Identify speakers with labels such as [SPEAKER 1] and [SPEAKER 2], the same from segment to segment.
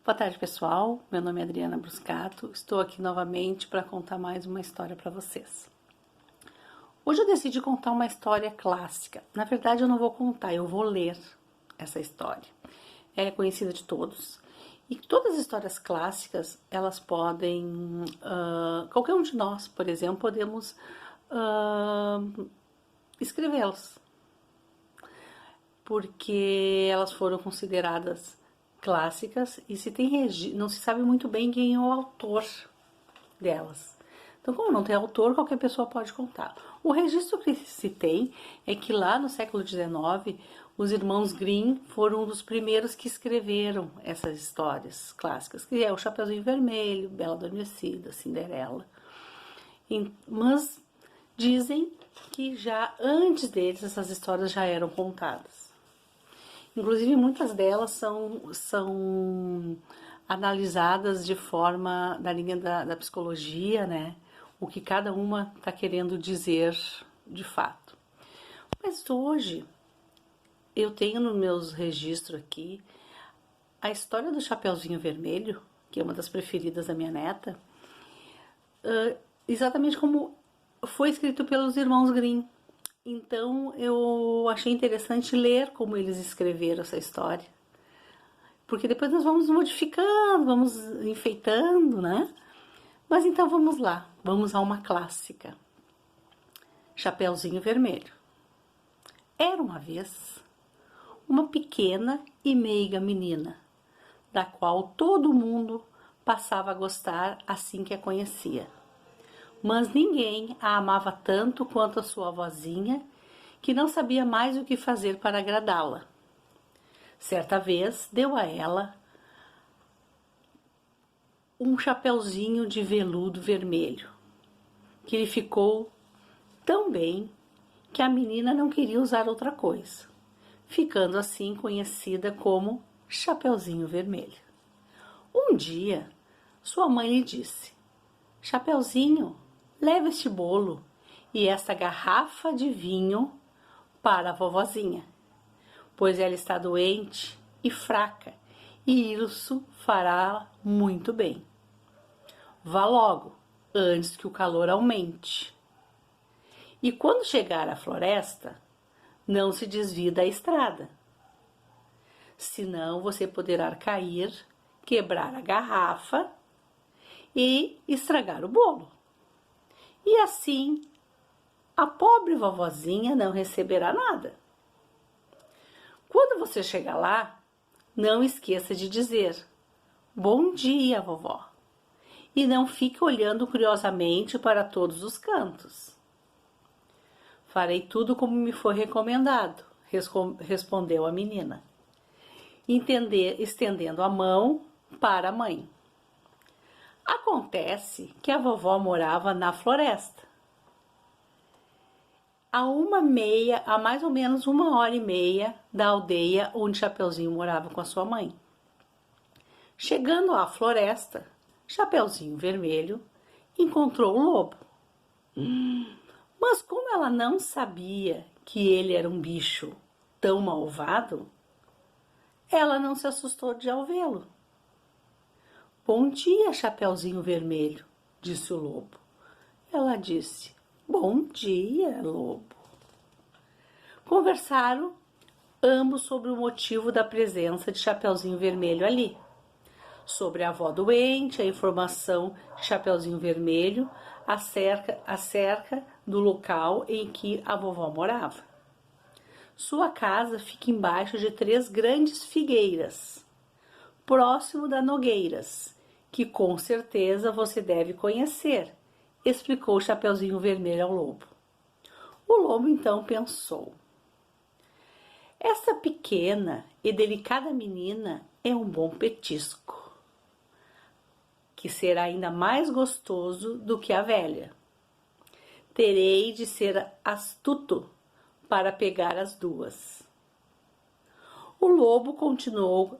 [SPEAKER 1] Boa tarde, pessoal. Meu nome é Adriana Bruscato. Estou aqui novamente para contar mais uma história para vocês. Hoje eu decidi contar uma história clássica. Na verdade, eu não vou contar, eu vou ler essa história. Ela é conhecida de todos. E todas as histórias clássicas, elas podem... qualquer um de nós, por exemplo, podemos escrevê-las. Porque elas foram consideradas clássicas e não se sabe muito bem quem é o autor delas. Então, como não tem autor, qualquer pessoa pode contar. O registro que se tem é que lá no século XIX, os irmãos Grimm foram um dos primeiros que escreveram essas histórias clássicas, que é o Chapeuzinho Vermelho, Bela Adormecida, Cinderela. Mas dizem que já antes deles essas histórias já eram contadas. Inclusive, muitas delas são analisadas de forma da linha da psicologia, né? O que cada uma está querendo dizer de fato. Mas hoje, eu tenho nos meus registros aqui a história do Chapeuzinho Vermelho, que é uma das preferidas da minha neta, exatamente como foi escrito pelos irmãos Grimm. Então, eu achei interessante ler como eles escreveram essa história. Porque depois nós vamos modificando, vamos enfeitando, né? Mas então vamos lá, vamos a uma clássica. Chapeuzinho Vermelho. Era uma vez uma pequena e meiga menina, da qual todo mundo passava a gostar assim que a conhecia. Mas ninguém a amava tanto quanto a sua vozinha, que não sabia mais o que fazer para agradá-la. Certa vez deu a ela um chapeuzinho de veludo vermelho, que lhe ficou tão bem que a menina não queria usar outra coisa, ficando assim conhecida como Chapeuzinho Vermelho. Um dia, sua mãe lhe disse: Chapeuzinho, leva este bolo e esta garrafa de vinho para a vovozinha, pois ela está doente e fraca, e isso fará muito bem. Vá logo, antes que o calor aumente. E quando chegar à floresta, não se desvie da estrada, senão você poderá cair, quebrar a garrafa e estragar o bolo. E assim, a pobre vovozinha não receberá nada. Quando você chegar lá, não esqueça de dizer: Bom dia, vovó. E não fique olhando curiosamente para todos os cantos. Farei tudo como me foi recomendado, respondeu a menina, estendendo a mão para a mãe. Acontece que a vovó morava na floresta, a mais ou menos 1h30 da aldeia onde Chapeuzinho morava com a sua mãe. Chegando à floresta, Chapeuzinho Vermelho encontrou o lobo. Mas como ela não sabia que ele era um bicho tão malvado, ela não se assustou de ao vê-lo. Bom dia, Chapeuzinho Vermelho, disse o lobo. Ela disse: Bom dia, lobo. Conversaram ambos sobre o motivo da presença de Chapeuzinho Vermelho ali. Sobre a avó doente, a informação de Chapeuzinho Vermelho acerca do local em que a vovó morava. Sua casa fica embaixo de 3 grandes figueiras, próximo da Nogueiras, que com certeza você deve conhecer, explicou Chapeuzinho Vermelho ao lobo. O lobo então pensou: essa pequena e delicada menina é um bom petisco, que será ainda mais gostoso do que a velha. Terei de ser astuto para pegar as duas. O lobo continuou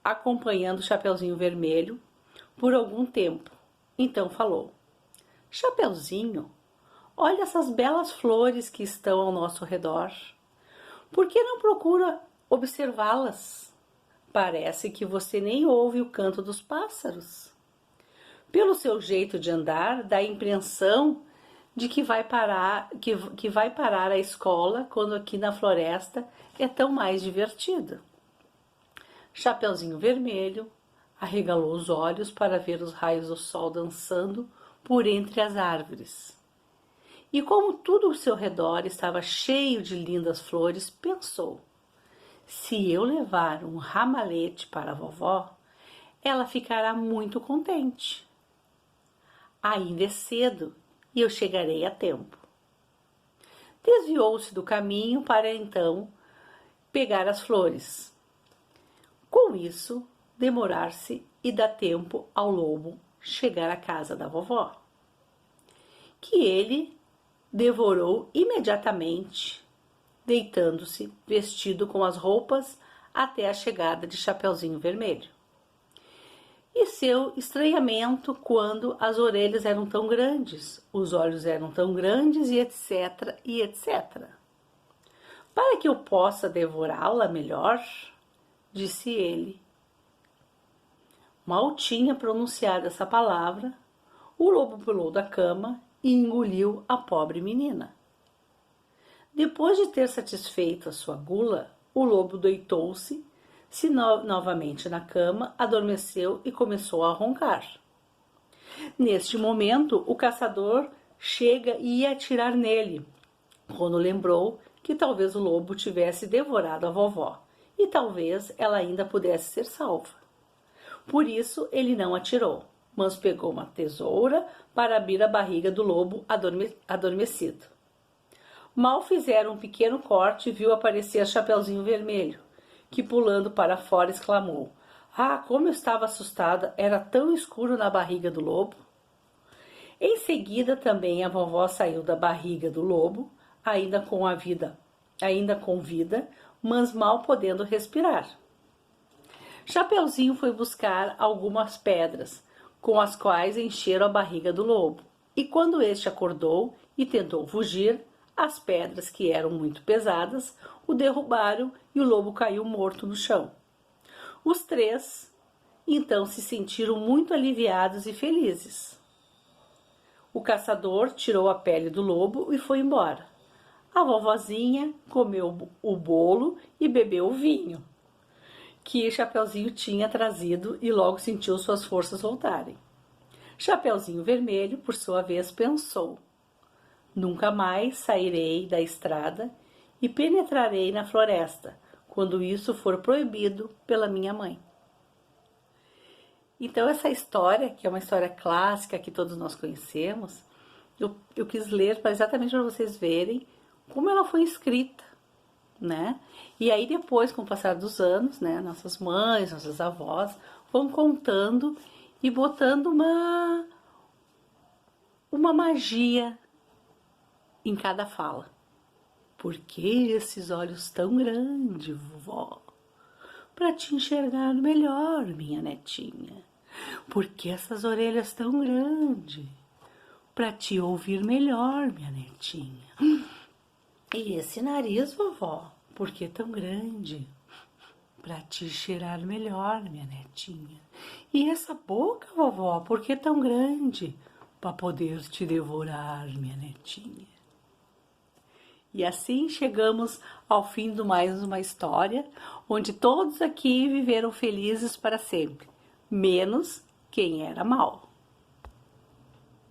[SPEAKER 1] acompanhando o Chapeuzinho Vermelho por algum tempo. Então falou: Chapeuzinho, olha essas belas flores que estão ao nosso redor. Por que não procura observá-las? Parece que você nem ouve o canto dos pássaros. Pelo seu jeito de andar, dá a impressão de que vai parar, que vai parar a escola quando aqui na floresta é tão mais divertido. Chapeuzinho Vermelho arregalou os olhos para ver os raios do sol dançando por entre as árvores. E como tudo ao seu redor estava cheio de lindas flores, pensou: se eu levar um ramalhete para a vovó, ela ficará muito contente. Ainda é cedo e eu chegarei a tempo. Desviou-se do caminho para então pegar as flores. Com isso, demorar-se e dar tempo ao lobo chegar à casa da vovó, que ele devorou imediatamente, deitando-se, vestido com as roupas até a chegada de Chapeuzinho Vermelho. E seu estranhamento quando as orelhas eram tão grandes, os olhos eram tão grandes e etc, e etc. Para que eu possa devorá-la melhor, disse ele. Mal tinha pronunciado essa palavra, o lobo pulou da cama e engoliu a pobre menina. Depois de ter satisfeito a sua gula, o lobo deitou-se, novamente na cama, adormeceu e começou a roncar. Neste momento, o caçador chega e ia atirar nele, quando lembrou que talvez o lobo tivesse devorado a vovó e talvez ela ainda pudesse ser salva. Por isso, ele não atirou, mas pegou uma tesoura para abrir a barriga do lobo adormecido. Mal fizeram um pequeno corte e viu aparecer Chapeuzinho Vermelho, que pulando para fora exclamou: ah, como eu estava assustada, era tão escuro na barriga do lobo. Em seguida também a vovó saiu da barriga do lobo, ainda com vida, mas mal podendo respirar. Chapeuzinho foi buscar algumas pedras, com as quais encheram a barriga do lobo, e quando este acordou e tentou fugir, as pedras, que eram muito pesadas, o derrubaram e o lobo caiu morto no chão. Os três, então, se sentiram muito aliviados e felizes. O caçador tirou a pele do lobo e foi embora. A vovozinha comeu o bolo e bebeu o vinho que Chapeuzinho tinha trazido e logo sentiu suas forças voltarem. Chapeuzinho Vermelho, por sua vez, pensou: nunca mais sairei da estrada e penetrarei na floresta, quando isso for proibido pela minha mãe. Então essa história, que é uma história clássica que todos nós conhecemos, eu quis ler exatamente para vocês verem como ela foi escrita, né? E aí depois, com o passar dos anos, né, nossas mães, nossas avós vão contando e botando uma magia em cada fala. Por que esses olhos tão grandes, vovó? Para te enxergar melhor, minha netinha. Por que essas orelhas tão grandes? Para te ouvir melhor, minha netinha. E esse nariz, vovó, por que tão grande? Para te cheirar melhor, minha netinha. E essa boca, vovó, por que tão grande? Para poder te devorar, minha netinha. E assim chegamos ao fim de mais uma história, onde todos aqui viveram felizes para sempre, menos quem era mau.